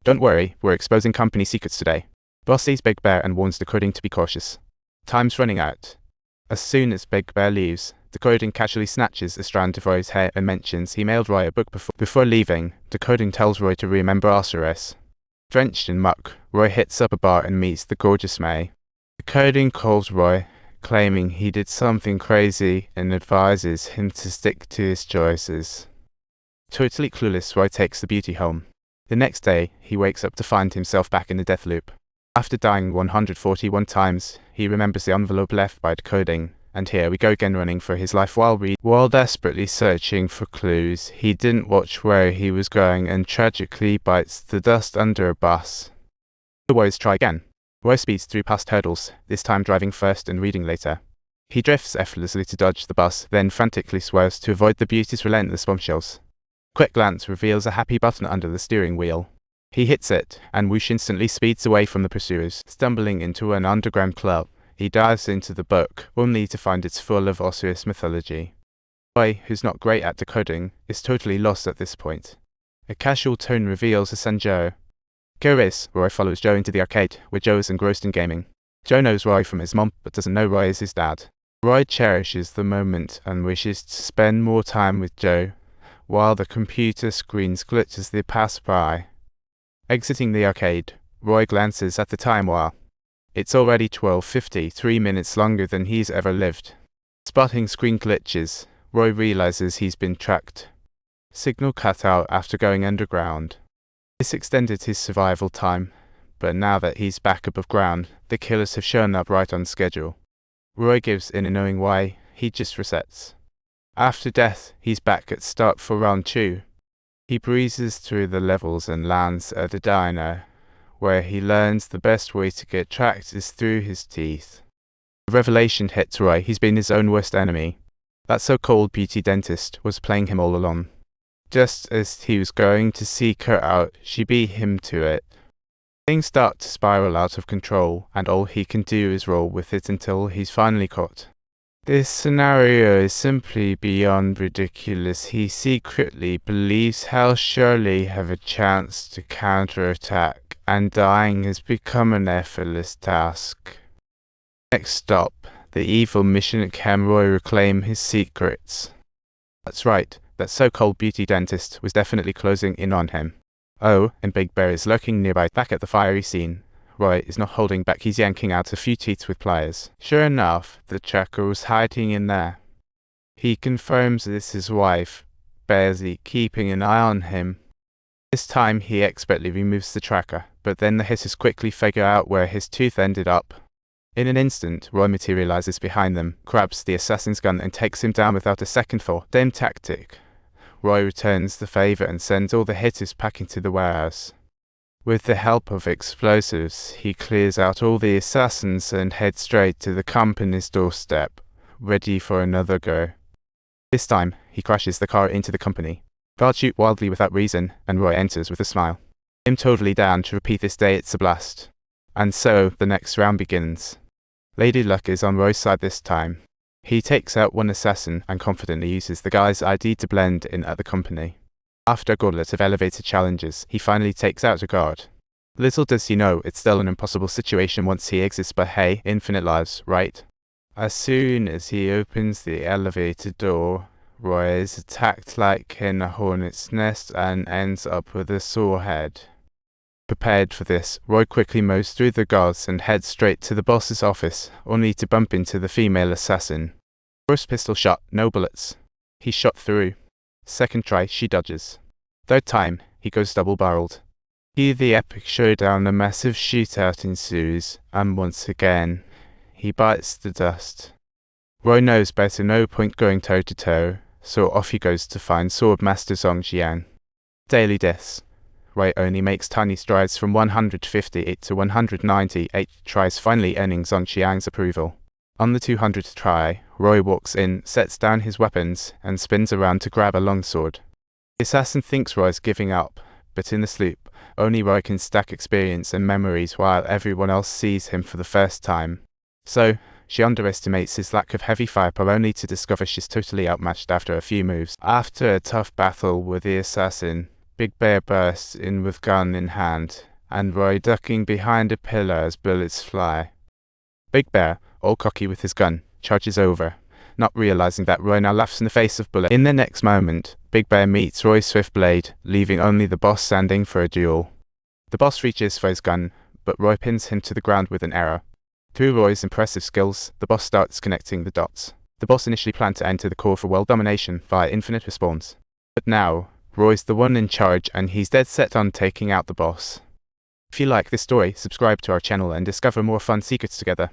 Don't worry, we're exposing company secrets today. Boss sees Big Bear and warns Decoding to be cautious. Time's running out. As soon as Big Bear leaves, Decoding casually snatches a strand of Roy's hair and mentions he mailed Roy a book before leaving. Decoding tells Roy to remember Osiris. Drenched in muck, Roy hits up a bar and meets the gorgeous May. Decoding calls Roy, claiming he did something crazy and advises him to stick to his choices. Totally clueless, Roy takes the beauty home. The next day, he wakes up to find himself back in the death loop. After dying 141 times, he remembers the envelope left by Decoding, and here we go again running for his life while desperately searching for clues. He didn't watch where he was going and tragically bites the dust under a bus. The boys try again. Roy speeds through past hurdles, this time driving first and reading later. He drifts effortlessly to dodge the bus, then frantically swerves to avoid the beauty's relentless bombshells. Quick glance reveals a happy button under the steering wheel. He hits it, and whoosh instantly speeds away from the pursuers, stumbling into an underground club. He dives into the book, only to find it's full of Osiris mythology. Roy, who's not great at decoding, is totally lost at this point. A casual tone reveals a son Joe. Curious, Roy follows Joe into the arcade, where Joe is engrossed in gaming. Joe knows Roy from his mom, but doesn't know Roy is his dad. Roy cherishes the moment and wishes to spend more time with Joe, while the computer screens glitch as they pass by. Exiting the arcade, Roy glances at the time while it's already 12:50, 3 minutes longer than he's ever lived. Spotting screen glitches, Roy realizes he's been tracked. Signal cut out after going underground. This extended his survival time, but now that he's back above ground, the killers have shown up right on schedule. Roy gives in, knowing why, he just resets. After death, he's back at start for round 2. He breezes through the levels and lands at a diner, where he learns the best way to get tracked is through his teeth. The revelation hits Roy, he's been his own worst enemy. That so-called beauty dentist was playing him all along. Just as he was going to seek her out, she beat him to it. Things start to spiral out of control, and all he can do is roll with it until he's finally caught. This scenario is simply beyond ridiculous. He secretly believes he'll surely have a chance to counterattack, and dying has become an effortless task. Next stop, the evil mission at Roy reclaim his secrets. That's right, that so-called beauty dentist was definitely closing in on him. Oh, and Big Bear is lurking nearby. Back at the fiery scene, Roy is not holding back, he's yanking out a few teeth with pliers. Sure enough, the tracker was hiding in there. He confirms this is his wife, Bearsy, keeping an eye on him. This time he expertly removes the tracker, but then the hitters quickly figure out where his tooth ended up. In an instant, Roy materializes behind them, grabs the assassin's gun and takes him down without a second thought. Same tactic. Roy returns the favor and sends all the hitters packing to the warehouse. With the help of explosives, he clears out all the assassins and heads straight to the company's doorstep, ready for another go. This time, he crashes the car into the company. Guards shoot wildly without reason, and Roy enters with a smile. I'm totally down to repeat this day, it's a blast. And so, the next round begins. Lady Luck is on Roy's side this time. He takes out one assassin and confidently uses the guy's ID to blend in at the company. After a gauntlet of elevator challenges, he finally takes out a guard. Little does he know, it's still an impossible situation once he exists, but hey, infinite lives, right? As soon as he opens the elevator door, Roy is attacked like in a hornet's nest and ends up with a sore head. Prepared for this, Roy quickly mows through the guards and heads straight to the boss's office, only to bump into the female assassin. First pistol shot, no bullets. He's shot through. Second try, she dodges. Third time, he goes double-barreled. Here the epic showdown, a massive shootout ensues, and once again, he bites the dust. Roy knows better, no point going toe-to-toe, so off he goes to find Swordmaster Zhongjiang. Daily deaths. Roy only makes tiny strides from 158 to 198 tries, finally earning Zhongjiang's approval. On the 200th try, Roy walks in, sets down his weapons, and spins around to grab a longsword. The assassin thinks Roy's giving up, but in the sloop, only Roy can stack experience and memories while everyone else sees him for the first time. So, she underestimates his lack of heavy firepower, only to discover she's totally outmatched after a few moves. After a tough battle with the assassin, Big Bear bursts in with gun in hand, and Roy ducking behind a pillar as bullets fly. Big Bear, all cocky with his gun, charges over, not realizing that Roy now laughs in the face of bullets. In the next moment, Big Bear meets Roy's swift blade, leaving only the boss standing for a duel. The boss reaches for his gun, but Roy pins him to the ground with an arrow. Through Roy's impressive skills, the boss starts connecting the dots. The boss initially planned to enter the core for world domination via infinite respawns. But now, Roy's the one in charge and he's dead set on taking out the boss. If you like this story, subscribe to our channel and discover more fun secrets together.